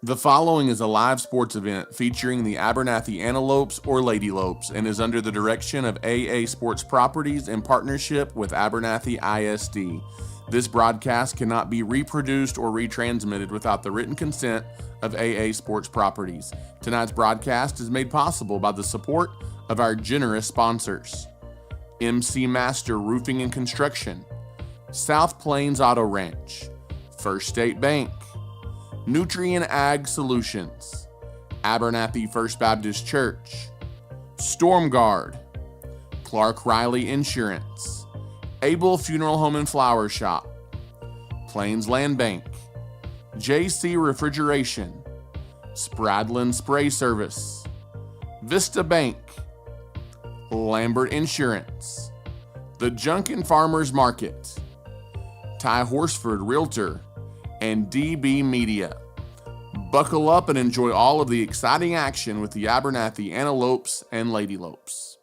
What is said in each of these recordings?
The following is a live sports event featuring the Abernathy Antelopes or Ladylopes and is under the direction of AA Sports Properties in partnership with Abernathy ISD. This broadcast cannot be reproduced or retransmitted without the written consent of AA Sports Properties. Tonight's broadcast is made possible by the support of our generous sponsors: MC Master Roofing and Construction, South Plains Auto Ranch, First State Bank, Nutrient Ag Solutions, Abernathy First Baptist Church, Storm Guard, Clark Riley Insurance, Able Funeral Home and Flower Shop, Plains Land Bank, JC Refrigeration, Spradlin Spray Service, Vista Bank, Lambert Insurance, The Junkin Farmers Market, Ty Horsford Realtor, and DB Media. Buckle up and enjoy all of the exciting action with the Abernathy Antelopes and Ladylopes.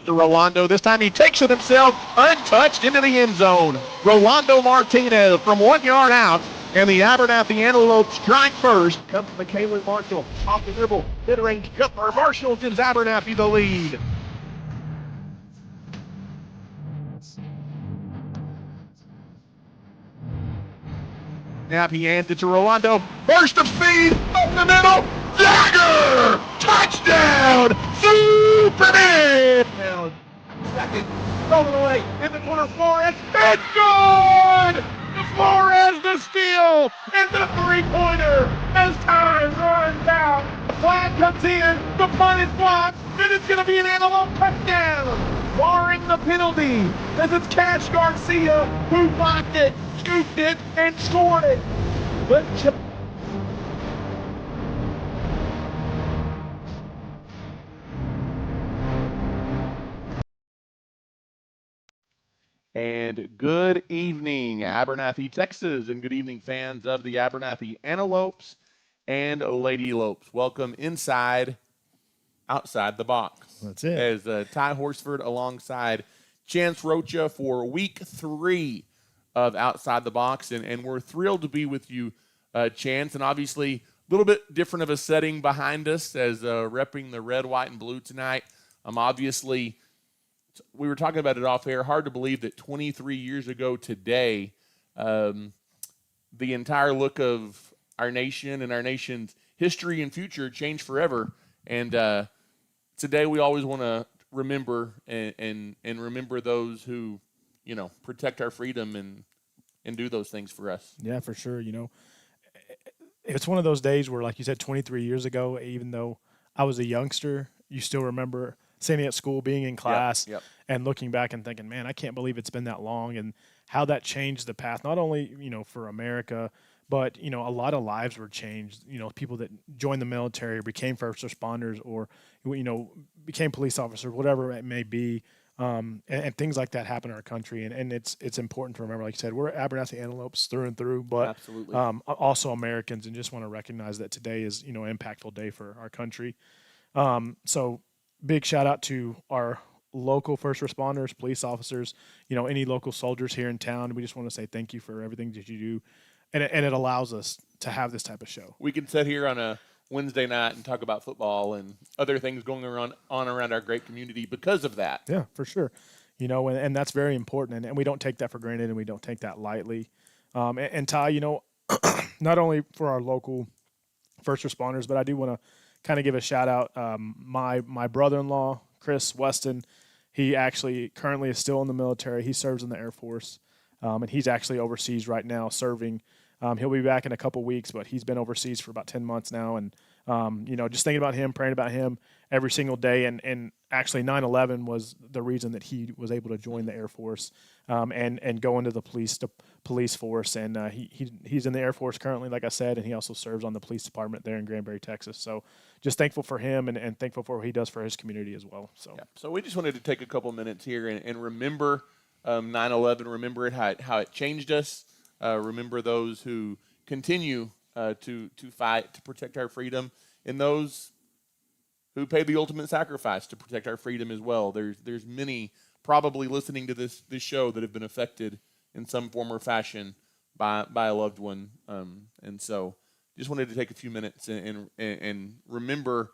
Rolando, this time he takes it himself, untouched, into the end zone. Rolando Martinez from 1 yard out, and the Abernathy Antelope strike first. Comes McKaylee Marshall off the dribble, mid-range jumper. Marshall gives Abernathy the lead. Now he hands it to Rolando. Burst of speed, up the middle, dagger! Touchdown! Superman! Now, second, stolen away, in the corner, Flores, it's good! Flores the steal, and the three-pointer as time runs out. Flag comes in, the punt is blocked, and it's going to be an Antelope touchdown, barring the penalty, as it's Cash Garcia who blocked it, scooped it, and scored it. But And good evening, Abernathy, Texas, and good evening, fans of the Abernathy Antelopes and Ladylopes. Welcome inside, outside the box. That's it. As Ty Horsford alongside Chance Roacha for week 3 of Outside the Box, and we're thrilled to be with you, Chance, and obviously a little bit different of a setting behind us as repping the red, white, and blue tonight. Obviously, we were talking about it off air. Hard to believe that 23 years ago today, the entire look of our nation and our nation's history and future changed forever. And today we always want to remember and remember those who, you know, protect our freedom and do those things for us. Yeah, for sure. You know, it's one of those days where, like you said, 23 years ago, even though I was a youngster, you still remember sitting at school, being in class, and looking back and thinking, man, I can't believe it's been that long, and how that changed the path, not only, you know, for America, but, you know, a lot of lives were changed. You know, people that joined the military or became first responders or, you know, became police officers, whatever it may be. And things like that happen in our country. And it's important to remember, like you said, we're Abernathy Antelopes through and through, but Absolutely. Also Americans, and just want to recognize that today is, you know, an impactful day for our country. So big shout out to our local first responders, police officers, you know, any local soldiers here in town. We just want to say thank you for everything that you do. And it allows us to have this type of show. We can sit here on a Wednesday night and talk about football and other things going on around our great community because of that. Yeah, for sure. You know, and that's very important. And we don't take that for granted, and we don't take that lightly. And Ty, you know, not only for our local first responders, but I do want to kind of give a shout out. My brother-in-law, Chris Weston, he actually currently is still in the military. He serves in the Air Force, and he's actually overseas right now serving. He'll be back in a couple weeks, but he's been overseas for about 10 months now. And, you know, just thinking about him, praying about him every single day. And actually 9/11 was the reason that he was able to join the Air Force and go into the police force. And he's in the Air Force currently, like I said, and he also serves on the police department there in Granbury, Texas. So just thankful for him and thankful for what he does for his community as well. So we just wanted to take a couple minutes here and remember 9/11, remember how it changed us. Remember those who continue to fight to protect our freedom, and those who paid the ultimate sacrifice to protect our freedom as well. There's many probably listening to this show that have been affected in some form or fashion by a loved one. And so just wanted to take a few minutes and remember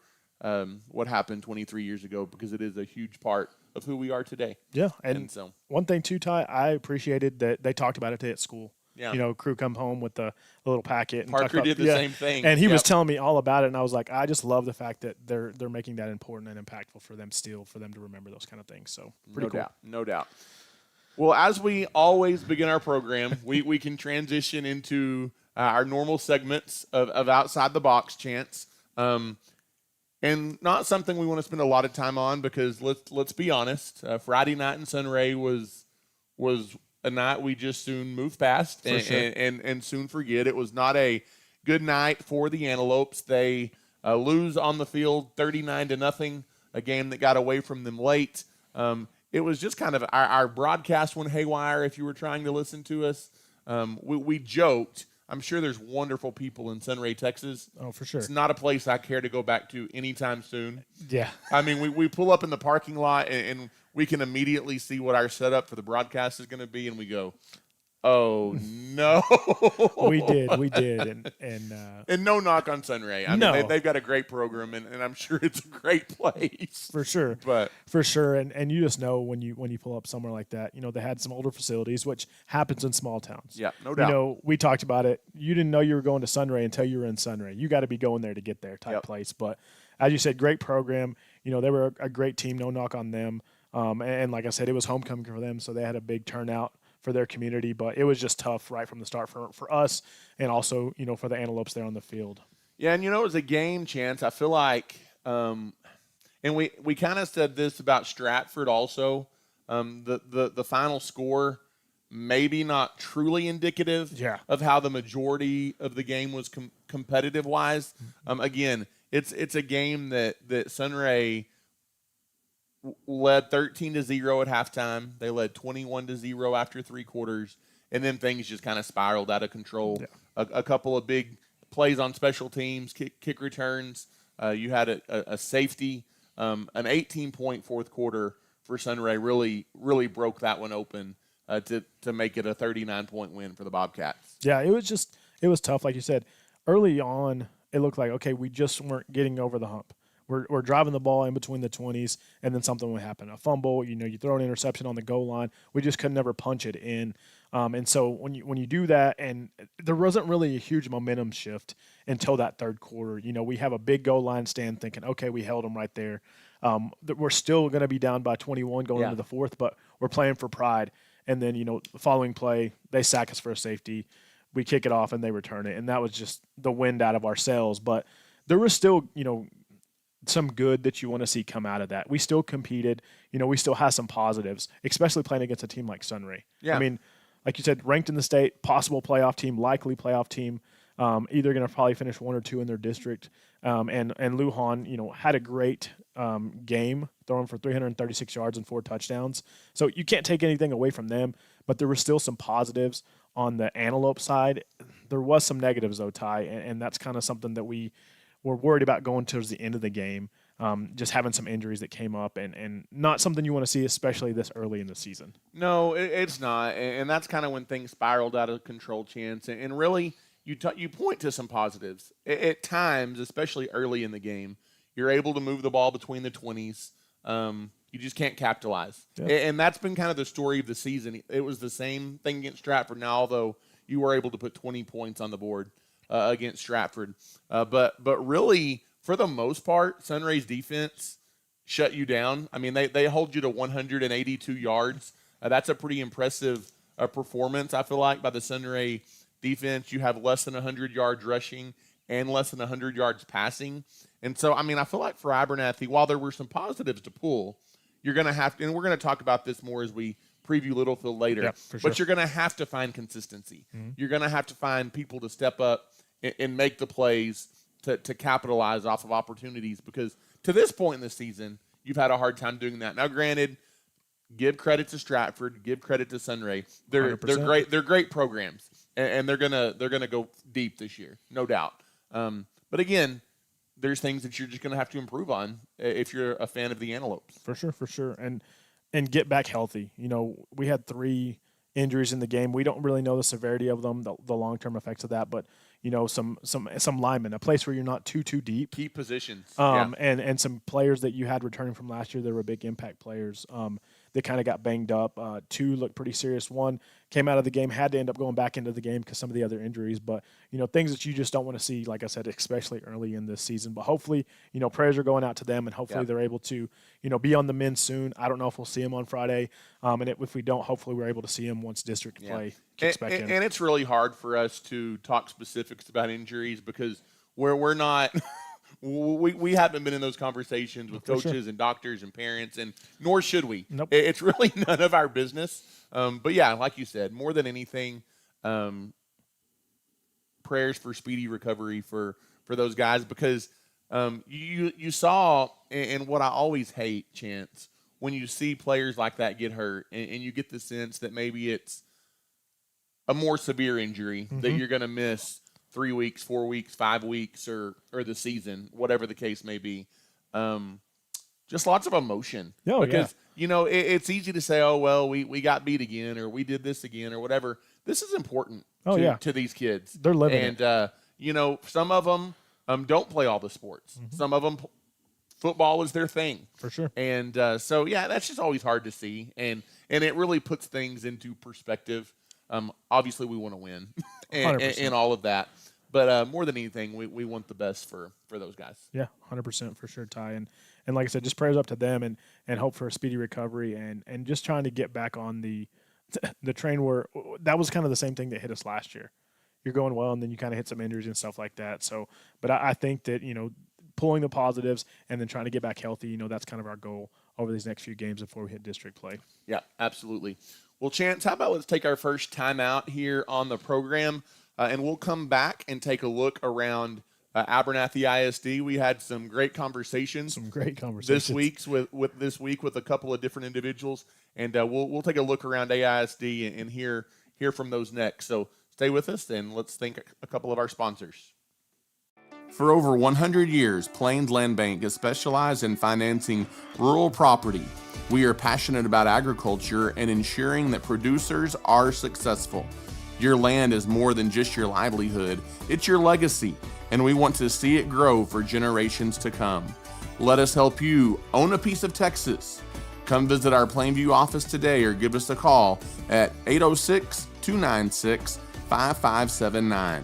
what happened 23 years ago, because it is a huge part of who we are today. Yeah, and so one thing too, Ty, I appreciated that they talked about it today at school. Yeah. You know, crew come home with the little packet. And Parker did the same thing. And he was telling me all about it, and I was like, I just love the fact that they're making that important and impactful for them still, for them to remember those kind of things. So pretty cool. No doubt. Well, as we always begin our program, we can transition into our normal segments of Outside the Box, Chance. And not something we want to spend a lot of time on, because let's be honest, Friday night in Sunray was a night we just soon move past and soon forget. It was not a good night for the Antelopes. They lose on the field 39-0, a game that got away from them late. It was just kind of our broadcast went haywire. If you were trying to listen to us, we joked. I'm sure there's wonderful people in Sunray, Texas. Oh, for sure. It's not a place I care to go back to anytime soon. Yeah. I mean, we pull up in the parking lot and we can immediately see what our setup for the broadcast is going to be, and we go, oh, no. We did. And no knock on Sunray. I mean, they've got a great program, and I'm sure it's a great place. For sure. But for sure. And you just know when you pull up somewhere like that, you know, they had some older facilities, which happens in small towns. Yeah, no doubt. You know, we talked about it. You didn't know you were going to Sunray until you were in Sunray. You got to be going there to get there type place. But as you said, great program. You know, they were a great team. No knock on them. And like I said, it was homecoming for them, so they had a big turnout for their community, but it was just tough right from the start for us, and also, you know, for the Antelopes there on the field. Yeah, and you know, it was a game, Chance. I feel like, and we kind of said this about Stratford also. The final score maybe not truly indicative of how the majority of the game was competitive wise. Again, it's a game that Sunray led 13-0 at halftime. They led 21-0 after three quarters, and then things just kind of spiraled out of control. Yeah. A couple of big plays on special teams, kick returns. You had a safety, an 18-point fourth quarter for Sunray really broke that one open to make it a 39-point win for the Bobcats. Yeah, it was tough, like you said. Early on, it looked like, okay, we just weren't getting over the hump. We're driving the ball in between the 20s, and then something would happen. A fumble, you know, you throw an interception on the goal line. We just could never punch it in. And so when you do that, and there wasn't really a huge momentum shift until that third quarter. You know, we have a big goal line stand thinking, okay, we held them right there. We're still going to be down by 21 going into the fourth, but we're playing for pride. And then, you know, the following play, they sack us for a safety. We kick it off, and they return it. And that was just the wind out of our sails. But there was still, you know, some good that you want to see come out of that. We still competed. You know, we still have some positives, especially playing against a team like Sunray. Yeah. I mean, like you said, ranked in the state, possible playoff team, likely playoff team, either going to probably finish 1 or 2 in their district. And Lujan, you know, had a great game, throwing for 336 yards and 4 touchdowns. So you can't take anything away from them, but there were still some positives on the Antelope side. There was some negatives, though, Ty, and that's kind of something that we're worried about going towards the end of the game, just having some injuries that came up, and not something you want to see, especially this early in the season. No, it's not, and that's kind of when things spiraled out of control, Chance. And really, you point to some positives. At times, especially early in the game, you're able to move the ball between the 20s. You just can't capitalize. Yeah. And that's been kind of the story of the season. It was the same thing against Stratford now, although you were able to put 20 points on the board against Stratford. But really, for the most part, Sunray's defense shut you down. I mean, they hold you to 182 yards. That's a pretty impressive performance, I feel like, by the Sunray defense. You have less than 100 yards rushing and less than 100 yards passing. And so, I mean, I feel like for Abernathy, while there were some positives to pull, you're going to have to, and we're going to talk about this more as we preview Littlefield later, for sure. But you're going to have to find consistency. Mm-hmm. You're going to have to find people to step up and make the plays to capitalize off of opportunities, because to this point in the season, you've had a hard time doing that. Now, granted, give credit to Stratford, give credit to Sunray. They're great. They're great programs, and they're gonna go deep this year, no doubt. But again, there's things that you're just going to have to improve on if you're a fan of the Antelopes. For sure. And get back healthy. We had 3 injuries in the game. We don't really know the severity of them, the long-term effects of that, but some linemen, a place where you're not too deep. Key positions. And some players that you had returning from last year that were big impact players. They kind of got banged up. 2 looked pretty serious. 1 came out of the game, had to end up going back into the game because some of the other injuries. But, things that you just don't want to see, like I said, especially early in this season. But hopefully, prayers are going out to them, and hopefully they're able to, be on the men soon. I don't know if we'll see them on Friday. If we don't, hopefully we're able to see them once district play kicks back in. And it's really hard for us to talk specifics about injuries because we're not – We haven't been in those conversations with coaches and doctors and parents, and nor should we. Nope. It's really none of our business. But, yeah, like you said, more than anything, prayers for speedy recovery for those guys because you saw, and what I always hate, Chance, when you see players like that get hurt and you get the sense that maybe it's a more severe injury that you're going to miss 3 weeks, 4 weeks, 5 weeks, or the season, whatever the case may be. Just lots of emotion. Because, it's easy to say, oh, well, we got beat again or we did this again or whatever. This is important to these kids. They're living it. Some of them don't play all the sports. Some of them, football is their thing. For sure. And that's just always hard to see. And it really puts things into perspective. Obviously, we want to win and all of that. But more than anything, we want the best for those guys. Yeah, 100% for sure, Ty. And like I said, just prayers up to them and hope for a speedy recovery and just trying to get back on the train where that was kind of the same thing that hit us last year. You're going well, and then you kind of hit some injuries and stuff like that. So, but I think that, pulling the positives and then trying to get back healthy, that's kind of our goal over these next few games before we hit district play. Yeah, absolutely. Well, Chance, how about let's take our first time out here on the program, and we'll come back and take a look around Abernathy ISD. We had some great conversations. This week with a couple of different individuals, and we'll take a look around AISD and hear from those next. So stay with us, and let's thank a couple of our sponsors. For over 100 years, Plains Land Bank has specialized in financing rural property. We are passionate about agriculture and ensuring that producers are successful. Your land is more than just your livelihood, it's your legacy, and we want to see it grow for generations to come. Let us help you own a piece of Texas. Come visit our Plainview office today or give us a call at 806-296-5579.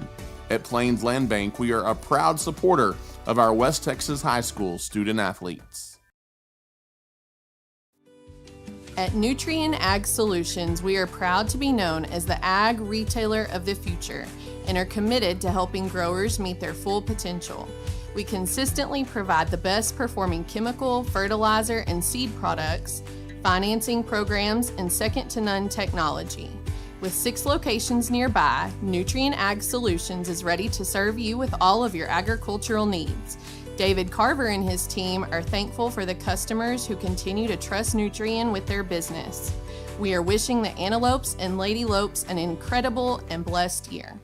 At Plains Land Bank, we are a proud supporter of our West Texas High School student athletes. At Nutrien Ag Solutions, we are proud to be known as the ag retailer of the future and are committed to helping growers meet their full potential. We consistently provide the best performing chemical, fertilizer, and seed products, financing programs, and second-to-none technology. With 6 locations nearby, Nutrien Ag Solutions is ready to serve you with all of your agricultural needs. David Carver and his team are thankful for the customers who continue to trust Nutrien with their business. We are wishing the Antelopes and Lady Lopes an incredible and blessed year.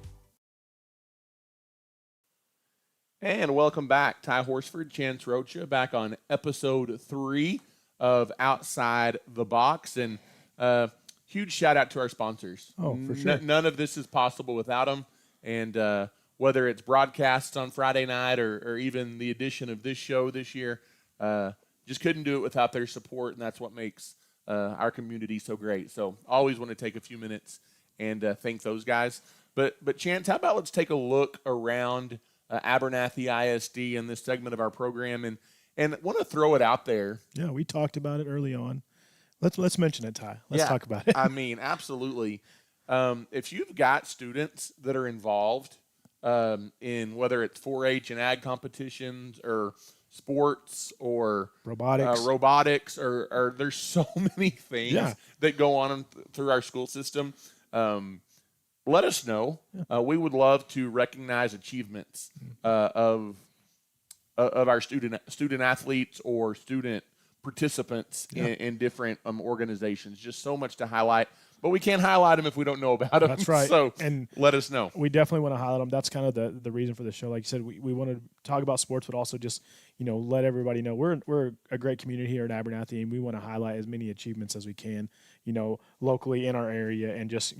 And welcome back. Ty Horsford, Chance Roacha, back on episode 3 of Outside the Box. And huge shout out to our sponsors. Oh, for sure. None of this is possible without them. And whether it's broadcasts on Friday night or even the addition of this show this year, just couldn't do it without their support. And that's what makes our community so great. So always want to take a few minutes and thank those guys. But Chance, how about let's take a look around Abernathy ISD in this segment of our program and want to throw it out there. Yeah, we talked about it early on. Let's mention it, Ty. Let's talk about it. I mean, absolutely. If you've got students that are involved in whether it's 4-H and ag competitions or sports or robotics or there's so many things that go on through our school system, let us know. We would love to recognize achievements of our student athletes or student participants in different organizations. Just so much to highlight. but we can't highlight them if we don't know about them. That's right. So And let us know. we definitely want to highlight them. That's kind of the reason for the show. Like you said, we want to talk about sports, but also just, let everybody know we're a great community here in Abernathy, and we want to highlight as many achievements as we can, locally in our area, and just,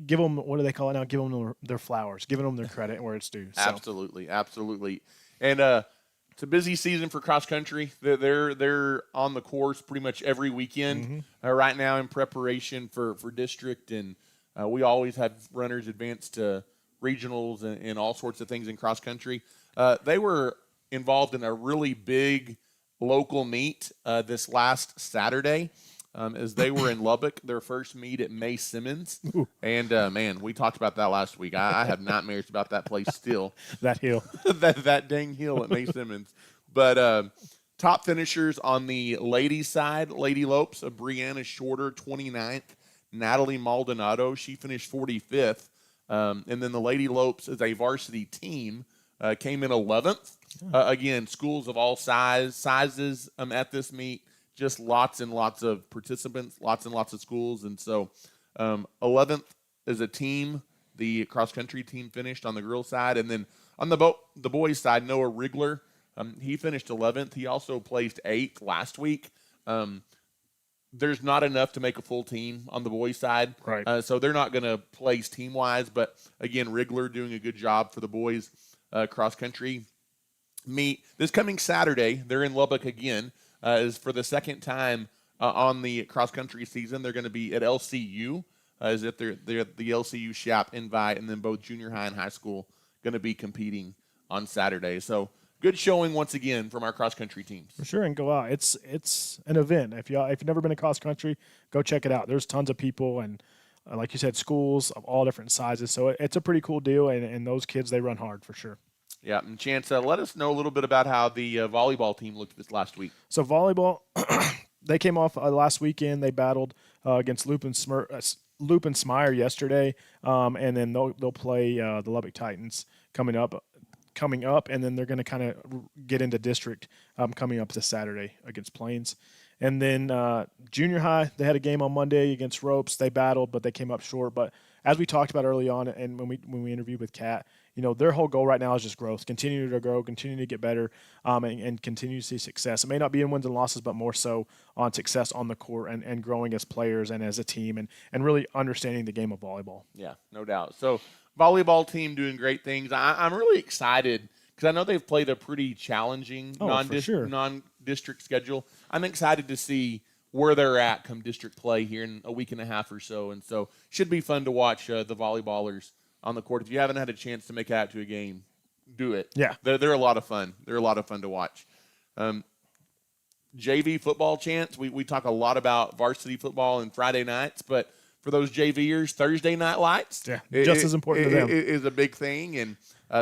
give them, what do they call it now? Give them their flowers, giving them their credit where it's due. So. Absolutely. And it's a busy season for cross country. They're on the course pretty much every weekend right now in preparation for district, and we always have runners advance to regionals and all sorts of things in cross country. They were involved in a really big local meet this last Saturday. As they were in Lubbock, their first meet at May Simmons. Ooh. And, man, we talked about that last week. I have nightmares about that place still. That hill. that dang hill at May Simmons. But top finishers on the ladies' side, Lady Lopes, Brianna Shorter, 29th. Natalie Maldonado, she finished 45th. And then the Lady Lopes as a varsity team came in 11th. Again, schools of all sizes at this meet. Just lots and lots of participants, lots and lots of schools. And so 11th as a team, the cross-country team finished on the girls' side. And then on the boys' side, Noah Rigler, he finished 11th. He also placed 8th last week. There's not enough to make a full team on the boys' side. Right. So they're not going to place team-wise. But, again, Rigler doing a good job for the boys' cross-country meet. This coming Saturday, they're in Lubbock again. Is for the second time on the cross-country season. They're going to be at LCU, as if they're the LCU SHAP invite, and then both junior high and high school going to be competing on Saturday. So good showing once again from our cross-country teams. For sure, and go out. It's an event. If you've never been to cross-country, go check it out. There's tons of people, and like you said, schools of all different sizes. So it's a pretty cool deal, and those kids, they run hard for sure. Yeah, and Chance, let us know a little bit about how the volleyball team looked this last week. So volleyball, they came off last weekend. They battled against Loop and Smyre yesterday, and then they'll play the Lubbock Titans coming up, and then they're going to kind of get into district coming up this Saturday against Plains. And then junior high, they had a game on Monday against Ropes. They battled, but they came up short. But as we talked about early on, and when we interviewed with Kat, their whole goal right now is just growth, continue to grow, continue to get better, and continue to see success. It may not be in wins and losses, but more so on success on the court and growing as players and as a team and really understanding the game of volleyball. Yeah, no doubt. So volleyball team doing great things. I'm really excited because I know they've played a pretty challenging non-district schedule. I'm excited to see where they're at come district play here in a week and a half or so. And so should be fun to watch the volleyballers on the court. If you haven't had a chance to make it out to a game, do it. Yeah. They're a lot of fun. They're a lot of fun to watch. JV football, Chance. We talk a lot about varsity football and Friday nights, but for those JVers, Thursday night lights, just as important to them. It is a big thing, and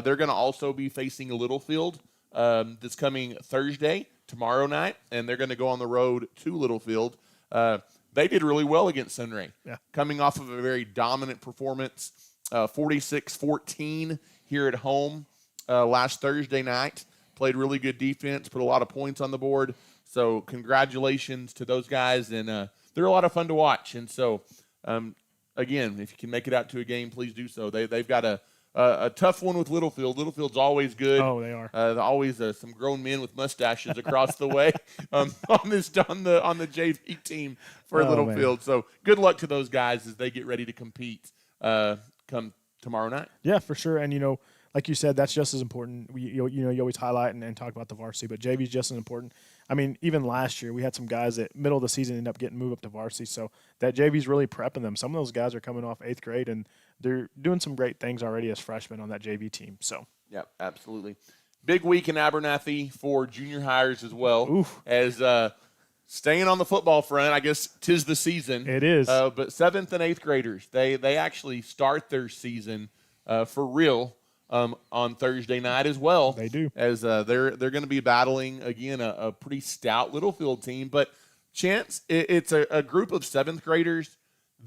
they're going to also be facing Littlefield this coming Thursday, tomorrow night, and they're going to go on the road to Littlefield. They did really well against Sunray, coming off of a very dominant performance, 46-14 here at home last Thursday night. Played really good defense, put a lot of points on the board. So congratulations to those guys, and they're a lot of fun to watch. And so, again, if you can make it out to a game, please do so. They've got a tough one with Littlefield. Littlefield's always good. Oh, they are. Always some grown men with mustaches across the way on the JV team for Littlefield. Man. So good luck to those guys as they get ready to compete come tomorrow night. Yeah, for sure. And like you said, that's just as important. You always highlight and talk about the varsity, but JV is just as important. I mean, even last year we had some guys that middle of the season end up getting moved up to varsity, so that JV's really prepping them. Some of those guys are coming off 8th grade, and they're doing some great things already as freshmen on that JV team. So yeah, absolutely. Big week in Abernathy for junior hires as well. Oof. As staying on the football front, I guess 'tis the season. It is. But 7th and 8th graders, they actually start their season for real on Thursday night as well. They do. As they're going to be battling, again, a pretty stout Littlefield team. But, Chance, it's a group of 7th graders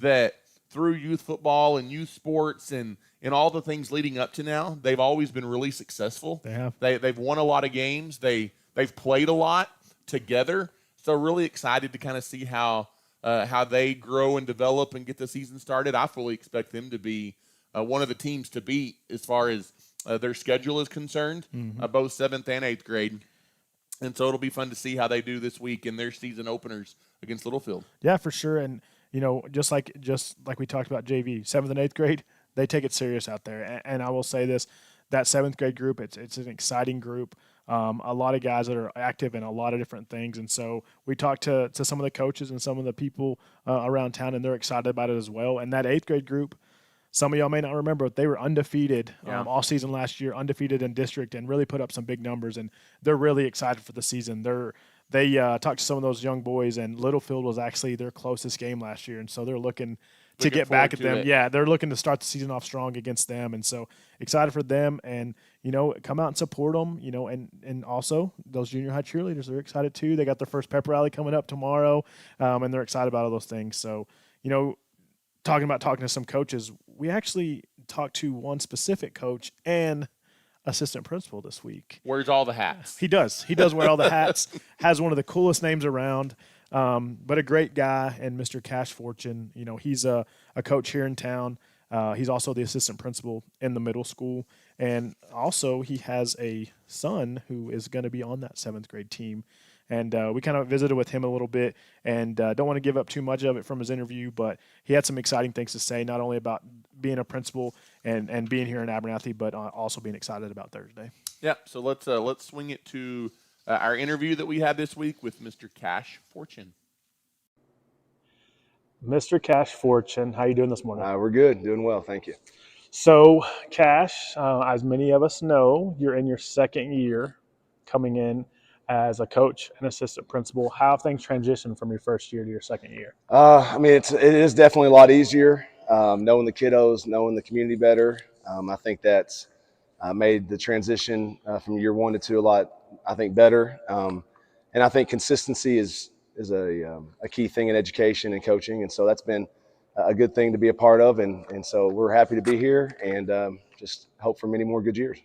that through youth football and youth sports and all the things leading up to now, they've always been really successful. They have. They've won a lot of games. They've played a lot together. So really excited to kind of see how how they grow and develop and get the season started, I fully expect them to be one of the teams to beat as far as their schedule is concerned, both 7th and 8th grade. And so it'll be fun to see how they do this week in their season openers against Littlefield. Yeah, for sure. And, just like we talked about JV, 7th and 8th grade, they take it serious out there. And I will say this, that 7th grade group, it's an exciting group. A lot of guys that are active in a lot of different things. And so we talked to some of the coaches and some of the people around town, and they're excited about it as well. And that 8th grade group, some of y'all may not remember, but they were undefeated all season last year, undefeated in district, and really put up some big numbers. And they're really excited for the season. They talked to some of those young boys, and Littlefield was actually their closest game last year. And so they're looking to get back at them. Yeah, they're looking to start the season off strong against them. And so excited for them. And, come out and support them, and also those junior high cheerleaders, they're excited too. They got their first pep rally coming up tomorrow, and they're excited about all those things. So, talking to some coaches, we actually talked to one specific coach and assistant principal this week. Wears all the hats. He does wear all the hats, has one of the coolest names around, but a great guy. And Mr. Cash Fortune, he's a coach here in town. He's also the assistant principal in the middle school. And also he has a son who is going to be on that 7th grade team. And we kind of visited with him a little bit, and don't want to give up too much of it from his interview, but he had some exciting things to say, not only about being a principal and being here in Abernathy, but also being excited about Thursday. Yeah, so let's swing it to our interview that we had this week with Mr. Cash Fortune. Mr. Cash Fortune, how you doing this morning? We're good, doing well, thank you. So, Cash, as many of us know, you're in your second year coming in as a coach and assistant principal. How have things transitioned from your first year to your second year? It is definitely a lot easier, knowing the kiddos, knowing the community better. I think that's made the transition from year 1 to 2 a lot, I think, better. And I think consistency is a key thing in education and coaching, and so that's been a good thing to be a part of. And so we're happy to be here, and just hope for many more good years.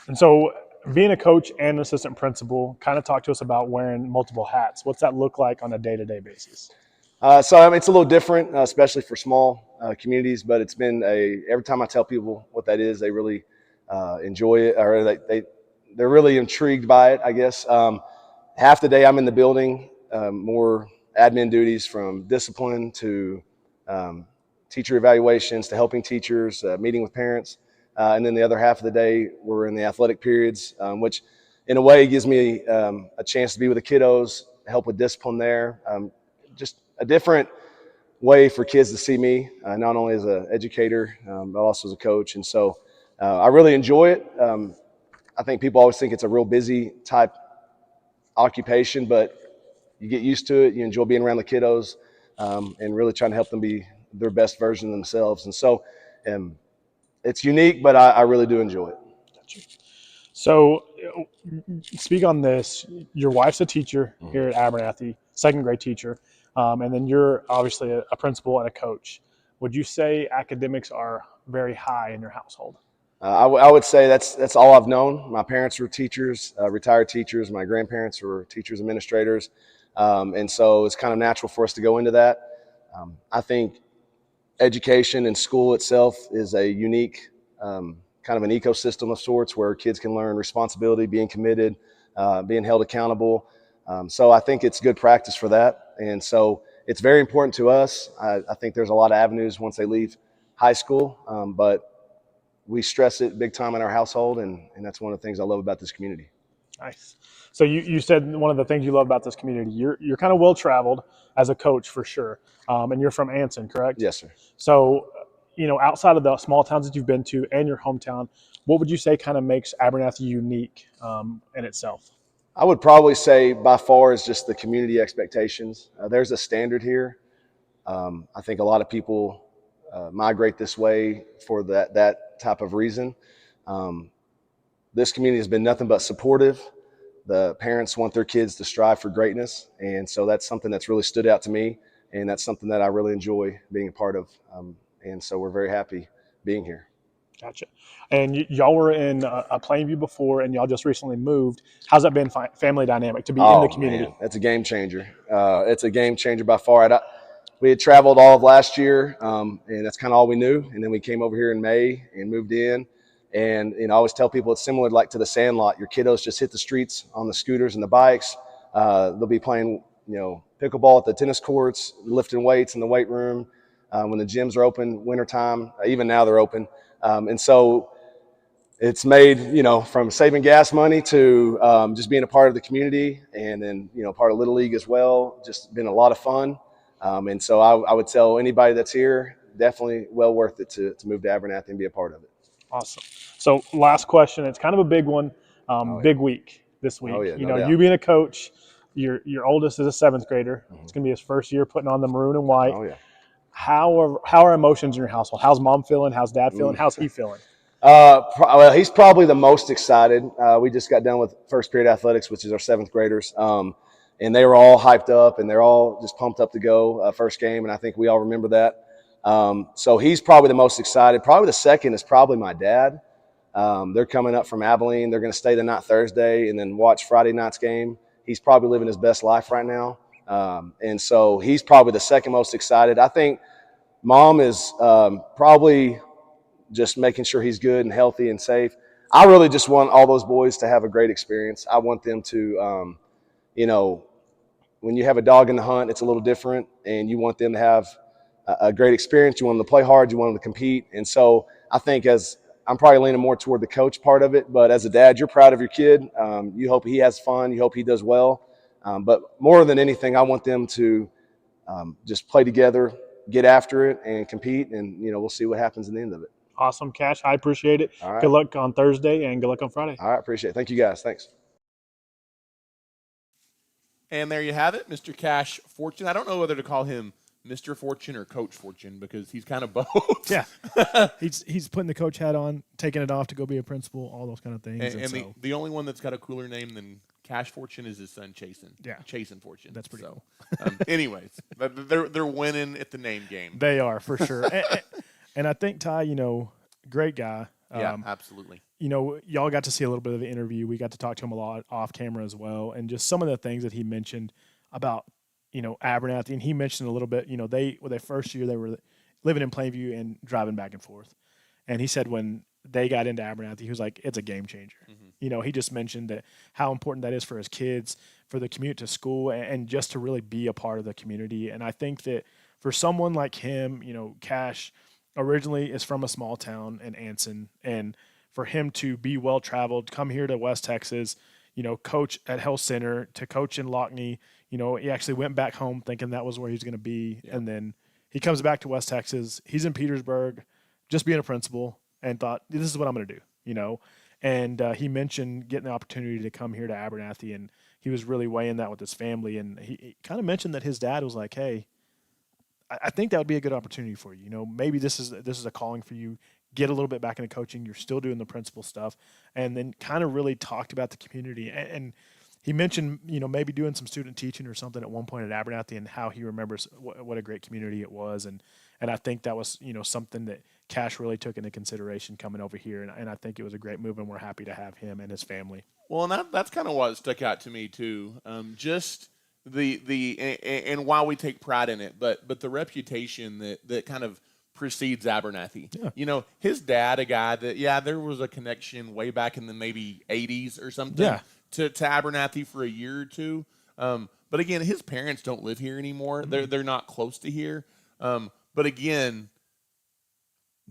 And so, being a coach and an assistant principal, kind of talk to us about wearing multiple hats. What's that look like on a day-to-day basis? It's a little different, especially for small communities, but it's been every time I tell people what that is, they really enjoy it, or they're really intrigued by it, I guess. Half the day I'm in the building, more admin duties, from discipline to teacher evaluations to helping teachers, meeting with parents. And then the other half of the day, we're in the athletic periods, which in a way gives me a chance to be with the kiddos, help with discipline there. Just a different way for kids to see me, not only as an educator, but also as a coach. And so I really enjoy it. I think people always think it's a real busy type occupation, but you get used to it. You enjoy being around the kiddos and really trying to help them be their best version of themselves. And so it's unique, but I really do enjoy it. Gotcha. So speak on this. Your wife's a teacher here at Abernathy, second grade teacher, and then you're obviously a principal and a coach. Would you say academics are very high in your household? I would say that's all I've known. My parents were teachers, retired teachers. My grandparents were teachers, administrators. And so it's kind of natural for us to go into that. I think education and school itself is a unique kind of an ecosystem of sorts where kids can learn responsibility, being committed, being held accountable. So I think it's good practice for that. And so it's very important to us. I think there's a lot of avenues once they leave high school, but we stress it big time in our household, and that's one of the things I love about this community. Nice. So you said one of the things you love about this community, you're kind of well-traveled as a coach for sure, and you're from Anson, correct? Yes, sir. So, outside of the small towns that you've been to and your hometown, what would you say kind of makes Abernathy unique in itself? I would probably say by far is just the community expectations. There's a standard here. I think a lot of people migrate this way for that type of reason. This community has been nothing but supportive. The parents want their kids to strive for greatness, and so that's something that's really stood out to me, and that's something that I really enjoy being a part of. And so we're very happy being here. Gotcha. And y'all were in Plainview before, and y'all just recently moved. How's that been family dynamic to be in the community? Man, that's a game changer. It's a game changer by far. We had traveled all of last year, and that's kind of all we knew. And then we came over here in May and moved in. And I always tell people it's similar like to the Sandlot. Your kiddos just hit the streets on the scooters and the bikes. They'll be playing, pickleball at the tennis courts, lifting weights in the weight room. When the gyms are open, wintertime, even now they're open. And so it's made, from saving gas money to just being a part of the community, and then, part of Little League as well. Just been a lot of fun. And so I would tell anybody that's here, definitely well worth it to move to Abernathy and be a part of it. Awesome. So last question. It's kind of a big one. Big week this week. Oh, yeah, You being a coach, your oldest is a 7th grader. Mm-hmm. It's going to be his first year putting on the maroon and white. Oh, yeah. How are emotions in your household? How's mom feeling? How's dad feeling? How's he feeling? Well, he's probably the most excited. We just got done with first period athletics, which is our 7th graders. And they were all hyped up, and they're all just pumped up to go first game. And I think we all remember that. So he's probably the most excited. Probably the second is probably my dad. They're coming up from Abilene. They're going to stay the night Thursday and then watch Friday night's game. He's probably living his best life right now. And so he's probably the second most excited. I think mom is probably just making sure he's good and healthy and safe. I really just want all those boys to have a great experience. I want them to, when you have a dog in the hunt, it's a little different, and you want them to have a great experience. You want them to play hard. You want them to compete. And so I think I'm probably leaning more toward the coach part of it, but as a dad, you're proud of your kid. You hope he has fun. You hope he does well. But more than anything, I want them to just play together, get after it, and compete, and, we'll see what happens in the end of it. Awesome, Cash. I appreciate it. All right. Good luck on Thursday, and good luck on Friday. All right, appreciate it. Thank you, guys. Thanks. And there you have it, Mr. Cash Fortune. I don't know whether to call him Mr. Fortune or Coach Fortune because he's kind of both. Yeah. he's putting the coach hat on, taking it off to go be a principal, all those kind of things. And the only one that's got a cooler name than Cash Fortune is his son, Chasen. Yeah. Chasen Fortune. That's pretty cool. Anyways, they're winning at the name game. They are, for sure. and I think, Ty, great guy. Yeah, absolutely. Y'all got to see a little bit of the interview. We got to talk to him a lot off camera as well. And just some of the things that he mentioned about, Abernathy. And he mentioned a little bit, their first year, they were living in Plainview and driving back and forth. And he said when they got into Abernathy, he was like, it's a game changer. Mm-hmm. He just mentioned that how important that is for his kids, for the commute to school, and just to really be a part of the community. And I think that for someone like him, Cash originally is from a small town in Anson, and for him to be well-traveled, come here to West Texas, coach at Health Center, to coach in Lockney, he actually went back home thinking that was where he was going to be. Yeah. And then he comes back to West Texas. He's in Petersburg, just being a principal, and thought, this is what I'm going to do, And he mentioned getting the opportunity to come here to Abernathy, and he was really weighing that with his family. And he kind of mentioned that his dad was like, hey, I think that would be a good opportunity for you. Maybe this is a calling for you. Get a little bit back into coaching. You're still doing the principal stuff, and then kind of really talked about the community. And he mentioned, maybe doing some student teaching or something at one point at Abernathy, and how he remembers what a great community it was. And I think that was, something that Cash really took into consideration coming over here. And I think it was a great move, and we're happy to have him and his family. Well, and that's kind of what stuck out to me too. Just and while we take pride in it, but the reputation that kind of precedes Abernathy. Yeah. His dad, a guy that, there was a connection way back in the maybe 80s or something to Abernathy for a year or two. But again, his parents don't live here anymore. Mm-hmm. They're not close to here. But again,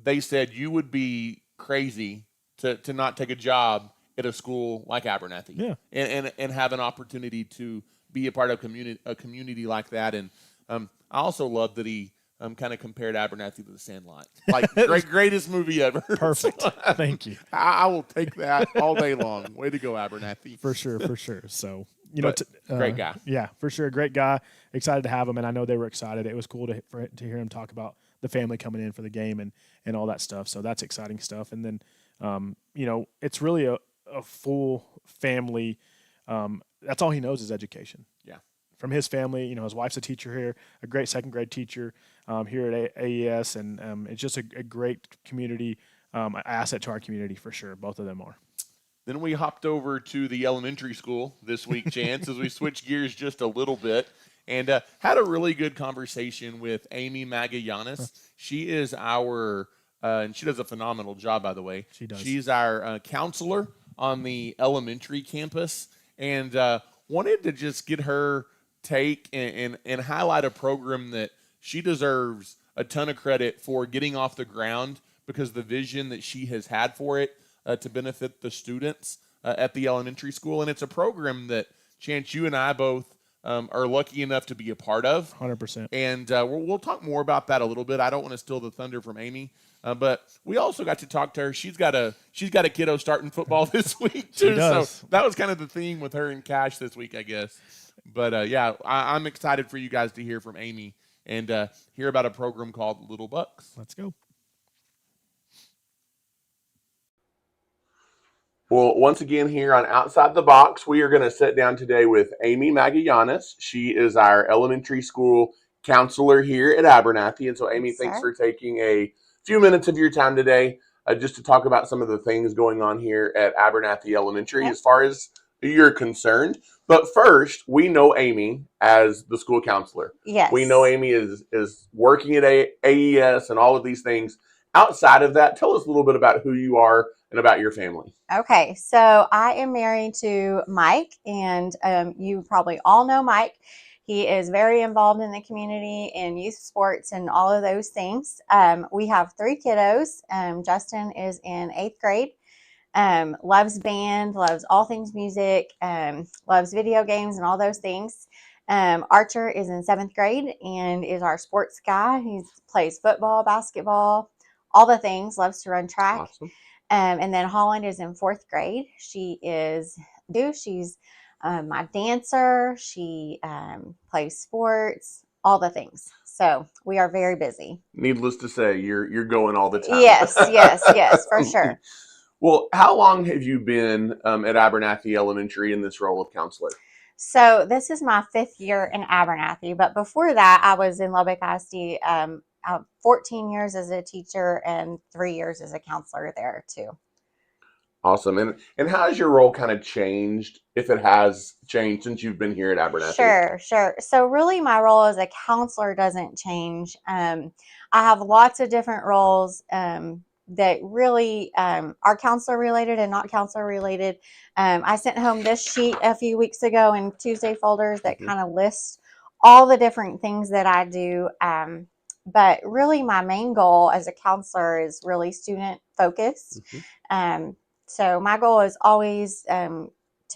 they said you would be crazy to not take a job at a school like Abernathy, and have an opportunity to be a part of a community like that. And I also love that he kind of compared Abernathy to the Sandlot. Like, greatest movie ever. Perfect. Thank you. I will take that all day long. Way to go, Abernathy. For sure. So, great guy. Yeah, for sure. Great guy. Excited to have him, and I know they were excited. It was cool to hear him talk about the family coming in for the game and all that stuff. So that's exciting stuff. And then, it's really a full family. That's all he knows is education. Yeah. From his family, his wife's a teacher here, a great second grade teacher here at AES, and it's just a great community. an asset to our community for sure. Both of them are. Then we hopped over to the elementary school this week, Chance, as we switched gears just a little bit, and had a really good conversation with Amy Magallanes. She is our, and she does a phenomenal job, by the way. She does. She's our counselor on the elementary campus, and wanted to just get her take and highlight a program that she deserves a ton of credit for getting off the ground, because the vision that she has had for it to benefit the students at the elementary school. And it's a program that, Chance, you and I both are lucky enough to be a part of. 100%. And we'll talk more about that a little bit. I don't want to steal the thunder from Amy, but we also got to talk to her. She's got a kiddo starting football this week too. She does. So that was kind of the theme with her and Cash this week, I guess. But I'm excited for you guys to hear from Amy and hear about a program called Little Bucks. Let's go. Well, once again here on Outside the Box, we are going to sit down today with Amy Magallanes. She is our elementary school counselor here at Abernathy. And so, Amy, thanks for taking a few minutes of your time today just to talk about some of the things going on here at Abernathy Elementary as far as you're concerned. But first, we know Amy as the school counselor. Yes. We know Amy is working at AES and all of these things. Outside of that, tell us a little bit about who you are and about your family. Okay, so I am married to Mike, and you probably all know Mike. He is very involved in the community in youth sports and all of those things. We have 3 kiddos. Justin is in 8th grade, loves band, loves all things music, loves video games and all those things. Archer is in 7th grade and is our sports guy. He plays football, basketball, all the things, loves to run track. Awesome. And then Holland is in 4th grade. She's my dancer. She plays sports, all the things. So we are very busy. Needless to say, you're going all the time. Yes, for sure. Well, how long have you been at Abernathy Elementary in this role of counselor? So this is my 5th year in Abernathy, but before that, I was in Lubbock ISD 14 years as a teacher and 3 years as a counselor there too. Awesome. And how has your role kind of changed, if it has changed, since you've been here at Abernathy? Sure. So really my role as a counselor doesn't change. I have lots of different roles that really are counselor related and not counselor related. I sent home this sheet a few weeks ago in Tuesday folders that kind of lists all the different things that I do. But really my main goal as a counselor is really student focused. So my goal is always to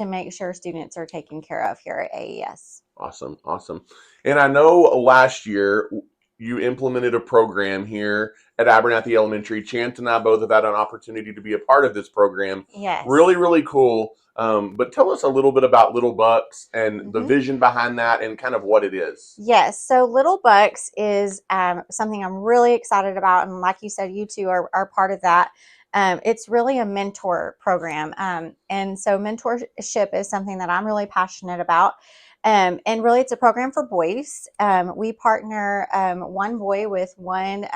make sure students are taken care of here at AES. Awesome. And I know last year you implemented a program here at Abernathy Elementary. Chance and I both have had an opportunity to be a part of this program. Yes. Really, really cool. But tell us a little bit about Little Bucks and the vision behind that and kind of what it is. Yes. So Little Bucks is something I'm really excited about. And like you said, you two are part of that. It's really a mentor program. And so mentorship is something that I'm really passionate about. And really it's a program for boys. We partner one boy with one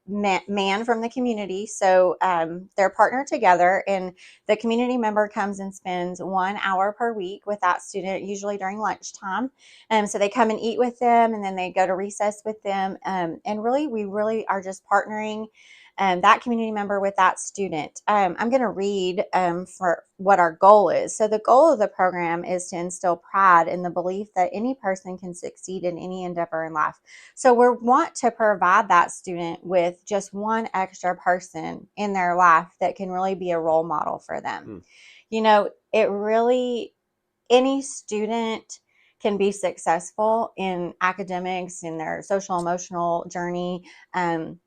man from the community. So they're partnered together, and the community member comes and spends 1 hour per week with that student, usually during lunchtime. So they come and eat with them, and then they go to recess with them. And really, we really are just partnering that community member with that student. I'm going to read for what our goal is. So the goal of the program is to instill pride in the belief that any person can succeed in any endeavor in life. So we want to provide that student with just one extra person in their life that can really be a role model for them. You know, any student can be successful in academics, in their social emotional journey. And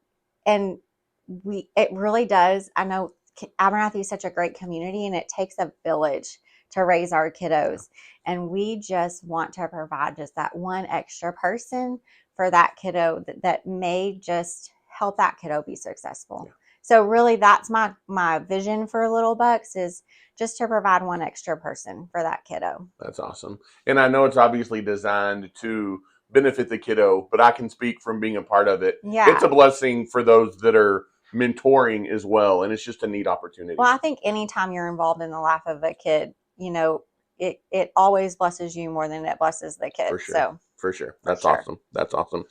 it really does. I know Abernathy is such a great community, and it takes a village to raise our kiddos. And we just want to provide just that one extra person for that kiddo that may just help that kiddo be successful. Yeah. So really that's my vision for Little Bucks, is just to provide one extra person for that kiddo. That's awesome. And I know it's obviously designed to benefit the kiddo, but I can speak from being a part of it. Yeah. It's a blessing for those that are mentoring as well, and it's just a neat opportunity. Well, I think anytime you're involved in the life of a kid, it always blesses you more than it blesses the kid. For sure. So For sure. That's awesome. That's awesome.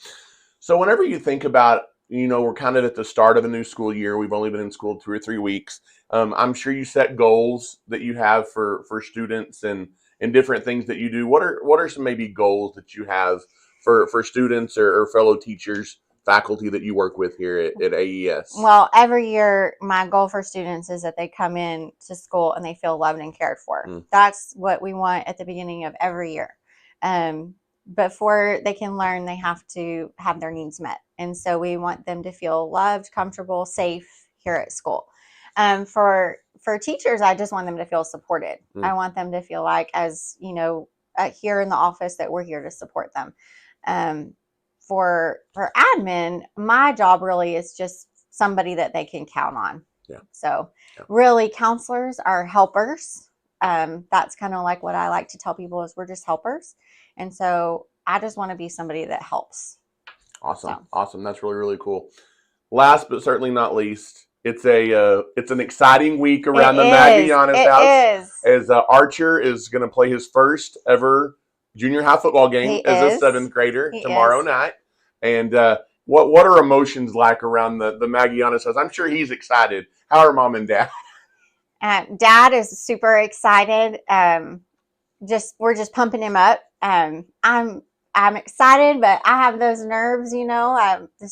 So whenever you think about, we're kind of at the start of a new school year. We've only been in school 2 or 3 weeks. I'm sure you set goals that you have for students and different things that you do. What are some maybe goals that you have for students or fellow teachers, faculty that you work with here at AES? Well, every year, my goal for students is that they come in to school and they feel loved and cared for. That's what we want at the beginning of every year. Before they can learn, they have to have their needs met. And so we want them to feel loved, comfortable, safe here at school. For teachers, I just want them to feel supported. I want them to feel like, as here in the office, that we're here to support them. For admin, my job really is just somebody that they can count on. Yeah. So really, counselors are helpers. That's kind of like what I like to tell people is we're just helpers. And so I just want to be somebody that helps. Awesome. So. Awesome. That's really, really cool. Last but certainly not least, it's an exciting week around the Magallanes house. As Archer is going to play his first ever junior high football game as a 7th grader tomorrow night. And what are emotions like around the Magallanes house? I'm sure he's excited. How are mom and dad? Dad is super excited. We're just pumping him up. I'm excited, but I have those nerves, the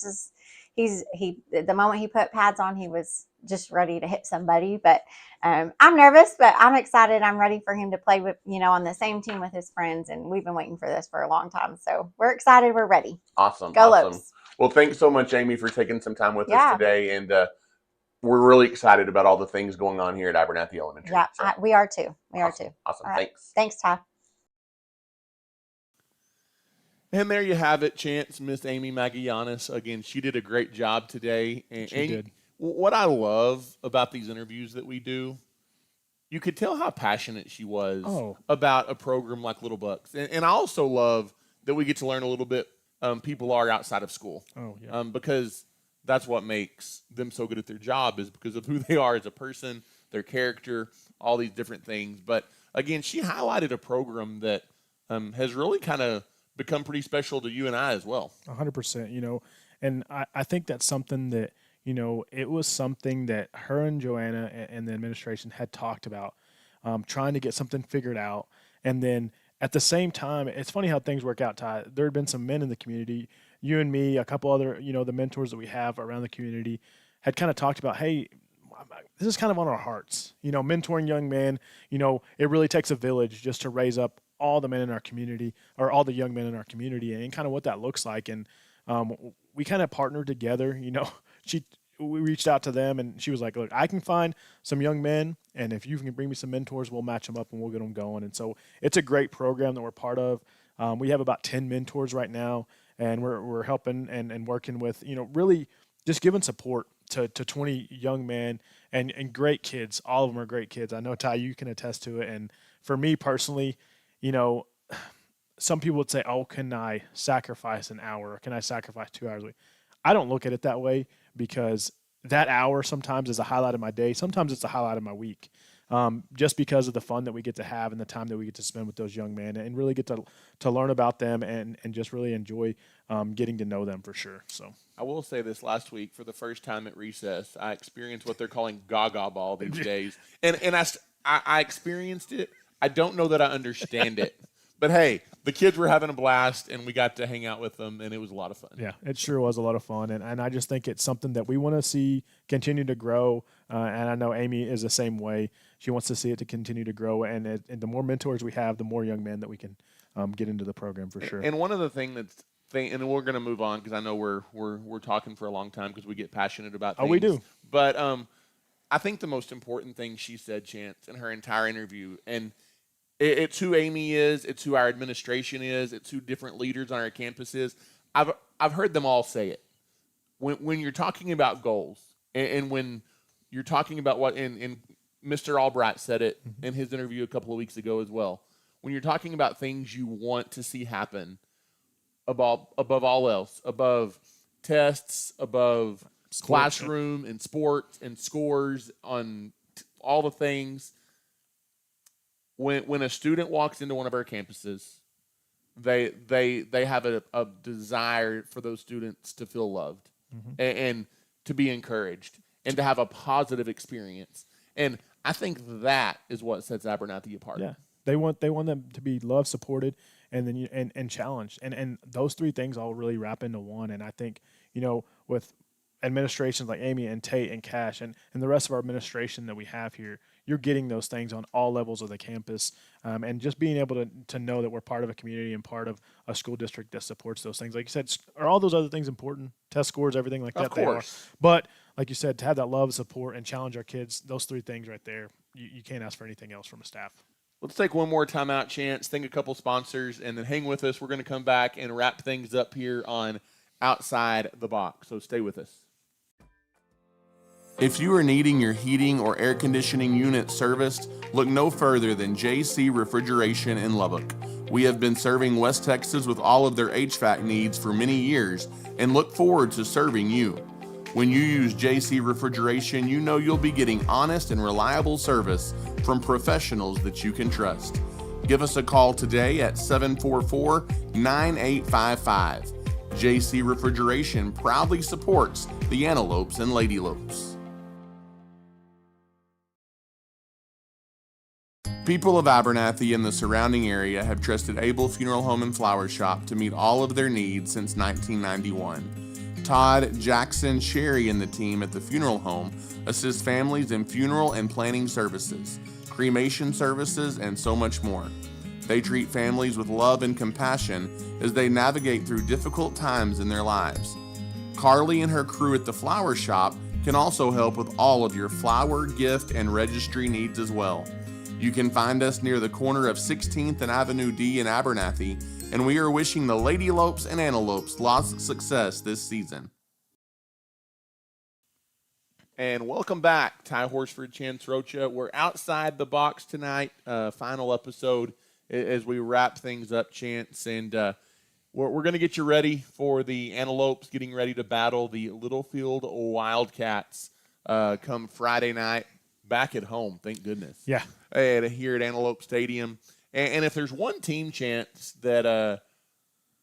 moment he put pads on, he was just ready to hit somebody, but I'm nervous, but I'm excited. I'm ready for him to play with, on the same team with his friends. And we've been waiting for this for a long time. So we're excited. We're ready. Awesome. Go awesome. Lopes. Well, thanks so much, Amy, for taking some time with us today. And we're really excited about all the things going on here at Abernathy Elementary. Yeah, so. We are too. Awesome. Right. Thanks. Thanks, Ty. And there you have it, Chance, Miss Amy Magallanes. Again, she did a great job today. And she did. What I love about these interviews that we do, you could tell how passionate she was about a program like Little Bucks. And I also love that we get to learn a little bit people are outside of school. Because that's what makes them so good at their job is because of who they are as a person, their character, all these different things. But, again, she highlighted a program that has really kind of become pretty special to you and I as well. 100%, and I think that's something that, it was something that her and Joanna and the administration had talked about, trying to get something figured out. And then at the same time, it's funny how things work out, Ty. There had been some men in the community, you and me, a couple other, the mentors that we have around the community had kind of talked about, hey, this is kind of on our hearts, mentoring young men, it really takes a village just to raise up all the men in our community or all the young men in our community and kind of what that looks like. And we kind of partnered together, we reached out to them and she was like, look, I can find some young men. And if you can bring me some mentors, we'll match them up and we'll get them going. And so it's a great program that we're part of. We have about 10 mentors right now and we're helping and working with, really just giving support to 20 young men and great kids. All of them are great kids. I know, Ty, you can attest to it. And for me personally, some people would say, oh, can I sacrifice an hour? Or can I sacrifice 2 hours a week? I don't look at it that way because that hour sometimes is a highlight of my day. Sometimes it's a highlight of my week, just because of the fun that we get to have and the time that we get to spend with those young men and really get to learn about them and just really enjoy getting to know them for sure. So I will say this: last week, for the first time at recess, I experienced what they're calling gaga ball these days. And I experienced it. I don't know that I understand it. But, hey, the kids were having a blast, and we got to hang out with them, and it was a lot of fun. Yeah, it sure was a lot of fun, and I just think it's something that we want to see continue to grow, and I know Amy is the same way. She wants to see it to continue to grow, and the more mentors we have, the more young men that we can get into the program for sure. And one of the things and we're going to move on because I know we're talking for a long time because we get passionate about things. Oh, we do. But I think the most important thing she said, Chance, in her entire interview, and it's who Amy is. It's who our administration is. It's who different leaders on our campus is. I've heard them all say it. When you're talking about goals and when you're talking about what and Mr. Albright said it in his interview a couple of weeks ago as well. When you're talking about things you want to see happen above all else, above tests, above classroom and sports and scores on all the things. When a student walks into one of our campuses, they have a desire for those students to feel loved and to be encouraged and to have a positive experience. And I think that is what sets Abernathy apart. Yeah, they want them to be loved, supported, and then and challenged, and those three things all really wrap into one. And I think with administrations like Amy and Tate and Cash and the rest of our administration that we have here, you're getting those things on all levels of the campus, and just being able to know that we're part of a community and part of a school district that supports those things. Like you said, are all those other things important? Test scores, everything like that. Of course. They are. But like you said, to have that love, support, and challenge our kids, those three things right there, you can't ask for anything else from a staff. Let's take one more timeout, Chance, thank a couple sponsors, and then hang with us. We're going to come back and wrap things up here on Outside the Box. So stay with us. If you are needing your heating or air conditioning unit serviced, look no further than JC Refrigeration in Lubbock. We have been serving West Texas with all of their HVAC needs for many years and look forward to serving you. When you use JC Refrigeration, you know you'll be getting honest and reliable service from professionals that you can trust. Give us a call today at 744-9855. JC Refrigeration proudly supports the Antelopes and Ladylopes. People of Abernathy and the surrounding area have trusted Abel Funeral Home and Flower Shop to meet all of their needs since 1991. Todd, Jackson, Sherry, and the team at the funeral home assist families in funeral and planning services, cremation services, and so much more. They treat families with love and compassion as they navigate through difficult times in their lives. Carly and her crew at the flower shop can also help with all of your flower, gift, and registry needs as well. You can find us near the corner of 16th and Avenue D in Abernathy, and we are wishing the Ladylopes and Antelopes lots of success this season. And welcome back to Horsford and Chance Roacha. We're outside the box tonight, final episode as we wrap things up, Chance. And we're going to get you ready for the Antelopes getting ready to battle the Littlefield Wildcats come Friday night. Back at home, thank goodness. Yeah. Here at Antelope Stadium. And if there's one team, Chance, that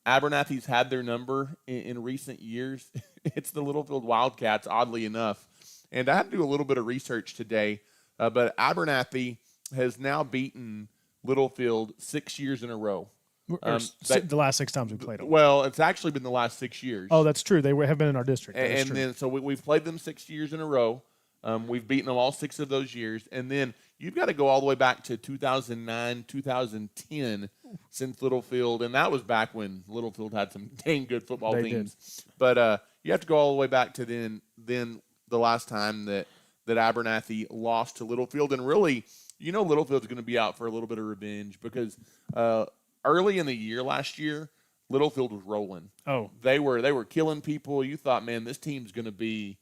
Abernathy's had their number in recent years, it's the Littlefield Wildcats, oddly enough. And I had to do a little bit of research today, but Abernathy has now beaten Littlefield 6 years in a row. The last 6 times we played them. Well, it's actually been the last 6 years. Oh, that's true. They have been in our district. And then so we've played them 6 years in a row. We've beaten them all 6 of those years. And then you've got to go all the way back to 2009, 2010 since Littlefield. And that was back when Littlefield had some dang good football teams. Did. But you have to go all the way back to then the last time that Abernathy lost to Littlefield. And really, Littlefield's going to be out for a little bit of revenge because early in the year last year, Littlefield was rolling. Oh. They were killing people. You thought, man, this team's going to be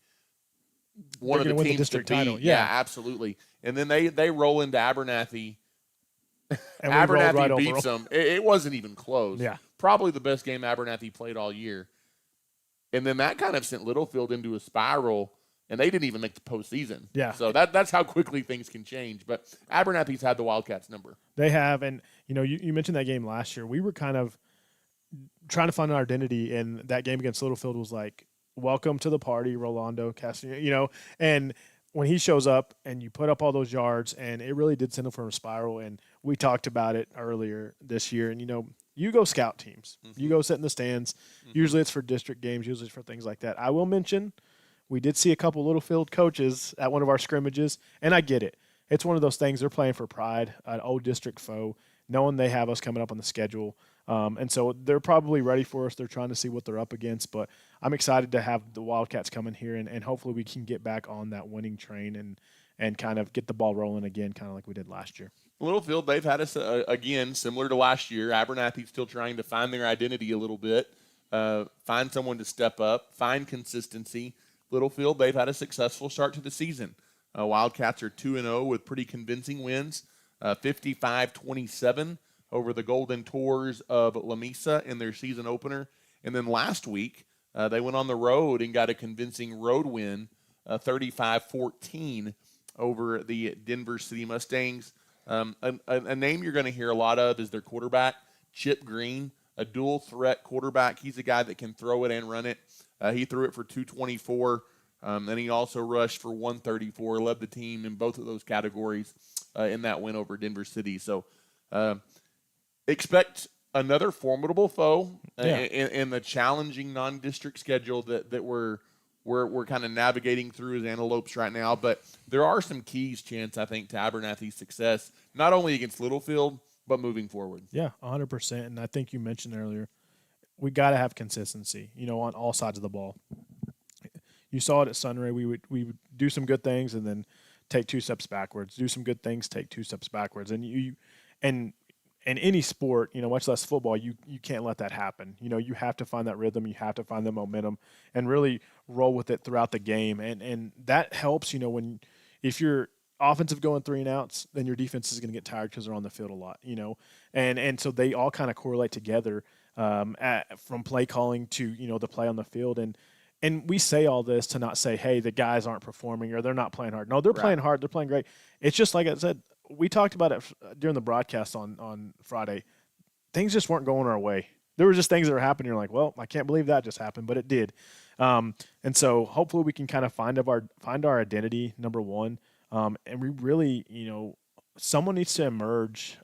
one of the teams district to beat. title. Yeah, absolutely. And then they roll into Abernathy. And Abernathy beats them. It wasn't even close. Yeah. Probably the best game Abernathy played all year. And then that kind of sent Littlefield into a spiral, and they didn't even make the postseason. Yeah. So that's how quickly things can change. But Abernathy's had the Wildcats number. They have, and you mentioned that game last year. We were kind of trying to find an identity, and that game against Littlefield was like, welcome to the party, Rolando Castro, and when he shows up and you put up all those yards, and it really did send him from a spiral. And we talked about it earlier this year. And, you go scout teams. Mm-hmm. You go sit in the stands. Mm-hmm. Usually it's for district games. Usually it's for things like that. I will mention we did see a couple Littlefield coaches at one of our scrimmages, and I get it. It's one of those things. They're playing for pride, an old district foe, knowing they have us coming up on the schedule. And so they're probably ready for us. They're trying to see what they're up against. But I'm excited to have the Wildcats come in here, and hopefully we can get back on that winning train and kind of get the ball rolling again, kind of like we did last year. Littlefield, they've had us, again, similar to last year. Abernathy's still trying to find their identity a little bit, find someone to step up, find consistency. Littlefield, they've had a successful start to the season. Wildcats are 2-0 with pretty convincing wins, 55-27 over the Golden Tours of La Mesa in their season opener. And then last week, They went on the road and got a convincing road win, 35-14 over the Denver City Mustangs. A name you're going to hear a lot of is their quarterback, Chip Green, a dual threat quarterback. He's a guy that can throw it and run it. He threw it for 224, and he also rushed for 134, led the team in both of those categories in that win over Denver City. So expect another formidable foe in the challenging non-district schedule that we're kind of navigating through as Antelopes right now. But there are some keys, Chance, I think, to Abernathy's success, not only against Littlefield, but moving forward. Yeah, 100%. And I think you mentioned earlier, we got to have consistency, on all sides of the ball. You saw it at Sunray. We would do some good things and then take 2 steps backwards. Do some good things, take 2 steps backwards. And in any sport, much less football, you can't let that happen. You have to find that rhythm. You have to find the momentum and really roll with it throughout the game. And that helps, if you're offensive going 3 and outs, then your defense is going to get tired because they're on the field a lot, and so they all kind of correlate together from play calling to, the play on the field. And we say all this to not say, hey, the guys aren't performing or they're not playing hard. No, they're playing hard. They're playing great. It's just like I said, we talked about it during the broadcast on Friday. Things just weren't going our way. There were just things that were happening. You're like, well, I can't believe that just happened, but it did. And so hopefully we can kind of find our identity, number one. And we really, someone needs to emerge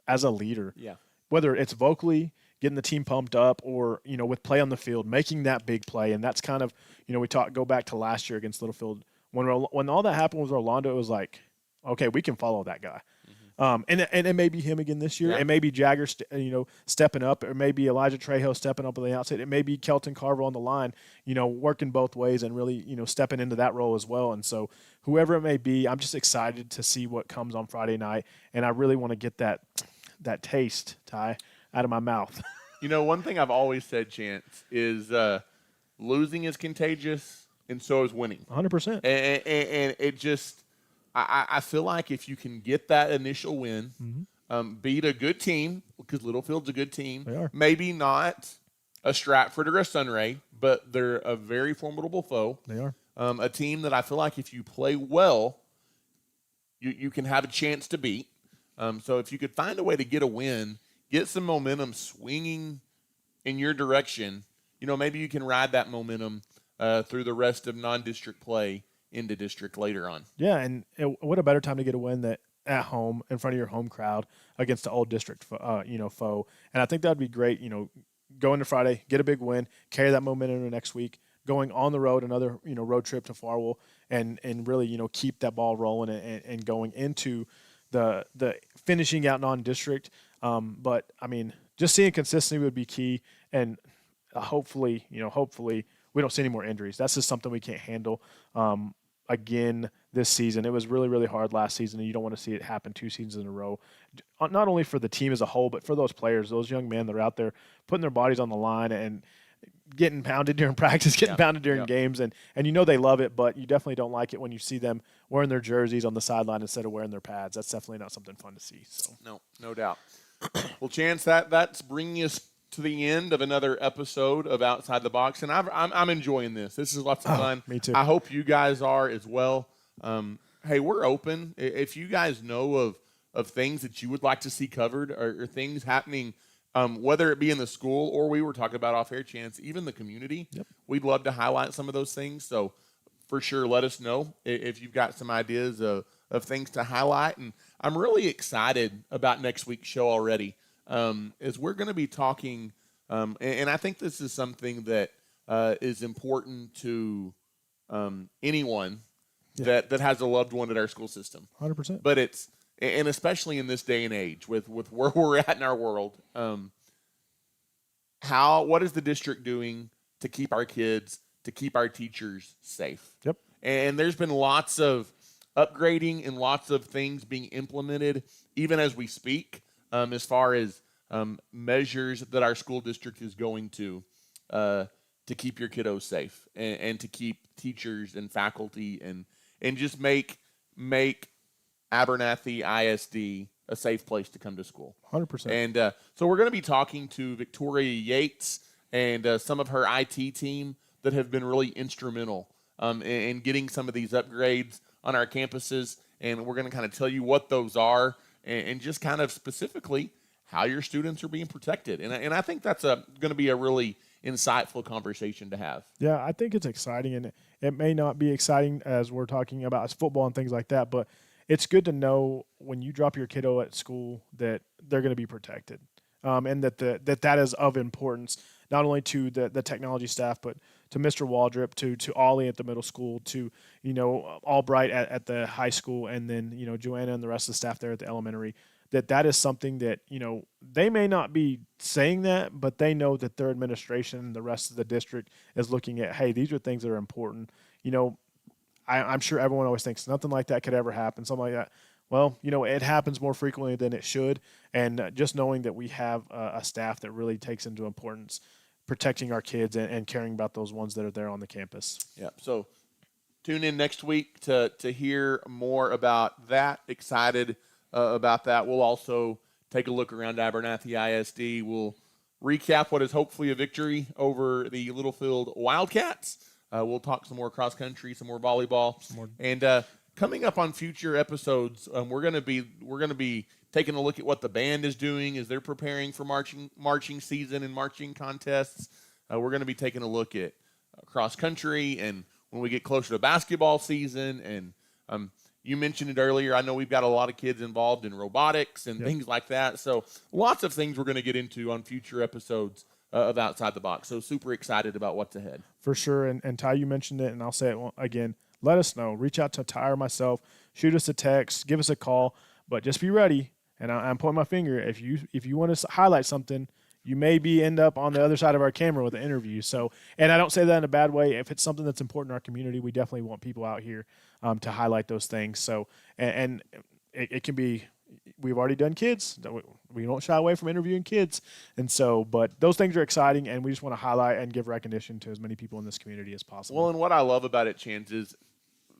as a leader. Yeah. Whether it's vocally getting the team pumped up or, with play on the field, making that big play. And that's kind of, go back to last year against Littlefield. When all that happened with Orlando, it was like, okay, we can follow that guy. And it may be him again this year. Yeah. It may be Jagger, stepping up. It may be Elijah Trejo stepping up on the outside. It may be Kelton Carver on the line, working both ways and really, stepping into that role as well. And so whoever it may be, I'm just excited to see what comes on Friday night. And I really want to get that taste, Ty, out of my mouth. One thing I've always said, Chance, is losing is contagious and so is winning. 100%. And it just – I feel like if you can get that initial win, beat a good team, because Littlefield's a good team. They are. Maybe not a Stratford or a Sunray, but they're a very formidable foe. They are. A team that I feel like if you play well, you can have a chance to beat. So if you could find a way to get a win, get some momentum swinging in your direction, maybe you can ride that momentum through the rest of non-district play into district later on. Yeah, and what a better time to get a win that at home in front of your home crowd against the old district foe. And I think that would be great, go into Friday, get a big win, carry that momentum into next week, going on the road, another, road trip to Farwell, and really, keep that ball rolling and going into the finishing out non-district. But I mean, just seeing consistency would be key, and hopefully we don't see any more injuries. That's just something we can't handle. Again this season. It was really, really hard last season, and you don't want to see it happen 2 seasons in a row, not only for the team as a whole, but for those players, those young men that are out there putting their bodies on the line and getting pounded during practice, pounded during games, and they love it, but you definitely don't like it when you see them wearing their jerseys on the sideline instead of wearing their pads. That's definitely not something fun to see. So no doubt. Well, Chance, that's bringing us to the end of another episode of Outside the Box, and I'm enjoying this. This is lots of fun. Me too. I hope you guys are as well. Hey, we're open. If you guys know of things that you would like to see covered or things happening, whether it be in the school or we were talking about off-air, Chance, even the community, we'd love to highlight some of those things. So for sure, let us know if you've got some ideas of things to highlight. And I'm really excited about next week's show already. Is we're going to be talking, and I think this is something that is important to anyone that has a loved one at our school system. 100%. But and especially in this day and age with where we're at in our world, what is the district doing to keep our kids, to keep our teachers safe? Yep. And there's been lots of upgrading and lots of things being implemented even as we speak. As far as measures that our school district is going to keep your kiddos safe and to keep teachers and faculty and just make Abernathy ISD a safe place to come to school. 100%. And so we're going to be talking to Victoria Yates and some of her IT team that have been really instrumental in getting some of these upgrades on our campuses. And we're going to kind of tell you what those are and just kind of specifically how your students are being protected. And I think that's going to be a really insightful conversation to have. Yeah, I think it's exciting, and it may not be exciting as we're talking about as football and things like that, but it's good to know when you drop your kiddo at school that they're going to be protected, and that is of importance not only to the technology staff, but to Mr. Waldrop, to Ollie at the middle school, to Albright at the high school, and then Joanna and the rest of the staff there at the elementary. That is something that they may not be saying that, but they know that their administration and the rest of the district is looking at, hey, these are things that are important. I'm sure everyone always thinks nothing like that could ever happen, something like that. Well, it happens more frequently than it should, and just knowing that we have a staff that really takes into importance protecting our kids and caring about those ones that are there on the campus. Yeah. So tune in next week to hear more about that. Excited about that. We'll also take a look around Abernathy ISD. We'll recap what is hopefully a victory over the Littlefield Wildcats. We'll talk some more cross country, some more volleyball, and coming up on future episodes, we're going to be taking a look at what the band is doing as they're preparing for marching season and marching contests. We're going to be taking a look at cross country, and when we get closer to basketball season, and you mentioned it earlier. I know we've got a lot of kids involved in robotics and things like that. So lots of things we're going to get into on future episodes of Outside the Box. So super excited about what's ahead. For sure. And Ty, you mentioned it, and I'll say it again. Let us know. Reach out to Ty or myself. Shoot us a text. Give us a call. But just be ready. And I'm pointing my finger. If you want to highlight something, you may end up on the other side of our camera with an interview. So, and I don't say that in a bad way. If it's something that's important in our community, we definitely want people out here to highlight those things. So, and it can be, we've already done kids. We don't shy away from interviewing kids. And so, but those things are exciting, and we just want to highlight and give recognition to as many people in this community as possible. Well, and what I love about it, Chance, is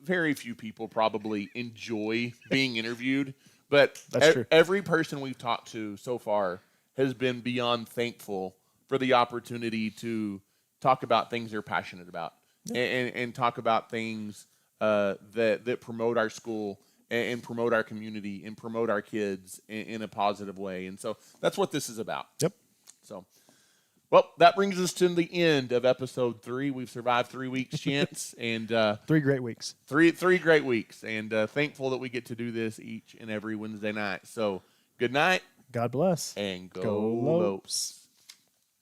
very few people probably enjoy being interviewed, but That's true. Every person we've talked to so far has been beyond thankful for the opportunity to talk about things they're passionate about and talk about things that promote our school and promote our community and promote our kids in a positive way. And so that's what this is about. Yep. So, well, that brings us to the end of episode 3. We've survived 3 weeks, Chance, and 3 great weeks. Three great weeks, and thankful that we get to do this each and every Wednesday night. So, good night. God bless. And go Lopes.